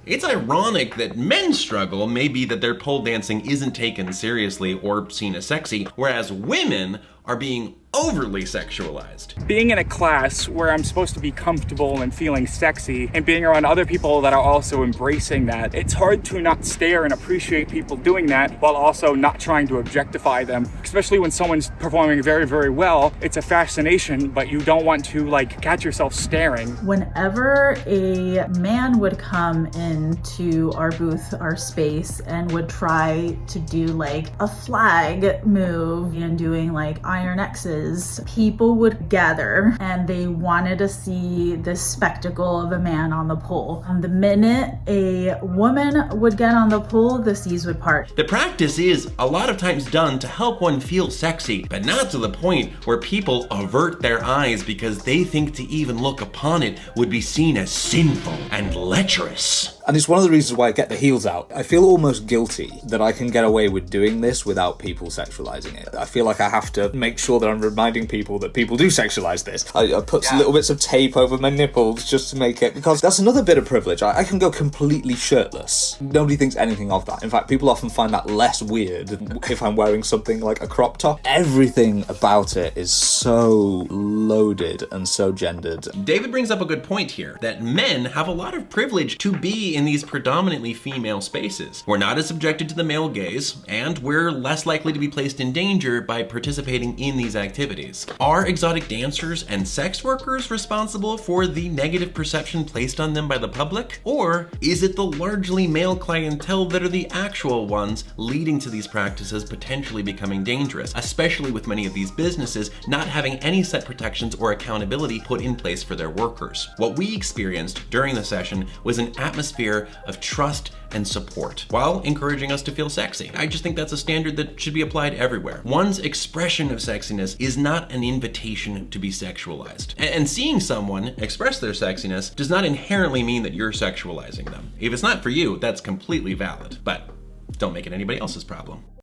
It's ironic that men's struggle may be that their pole dancing isn't taken seriously or seen as sexy, whereas women are being overly sexualized. Being in a class where I'm supposed to be comfortable and feeling sexy and being around other people that are also embracing that, it's hard to not stare and appreciate people doing that while also not trying to objectify them. Especially when someone's performing very, very well, it's a fascination, but you don't want to catch yourself staring. Whenever a man would come into our booth, our space, and would try to do a flag move and doing iron X's, people would gather and they wanted to see this spectacle of a man on the pole. The minute a woman would get on the pole, the seas would part. The practice is a lot of times done to help one feel sexy, but not to the point where people avert their eyes because they think to even look upon it would be seen as sinful and lecherous. And it's one of the reasons why I get the heels out. I feel almost guilty that I can get away with doing this without people sexualizing it. I feel like I have to make sure that I'm reminding people that people do sexualize this. I put some little bits of tape over my nipples just to make it, because that's another bit of privilege. I can go completely shirtless. Nobody thinks anything of that. In fact, people often find that less weird if I'm wearing something like a crop top. Everything about it is so loaded and so gendered. David brings up a good point here, that men have a lot of privilege to be in these predominantly female spaces. We're not as subjected to the male gaze, and we're less likely to be placed in danger by participating in these activities. Are exotic dancers and sex workers responsible for the negative perception placed on them by the public? Or is it the largely male clientele that are the actual ones leading to these practices potentially becoming dangerous, especially with many of these businesses not having any set protections or accountability put in place for their workers? What we experienced during the session was an atmosphere of trust and support, while encouraging us to feel sexy. I just think that's a standard that should be applied everywhere. One's expression of sexiness is not an invitation to be sexualized. And seeing someone express their sexiness does not inherently mean that you're sexualizing them. If it's not for you, that's completely valid, but don't make it anybody else's problem.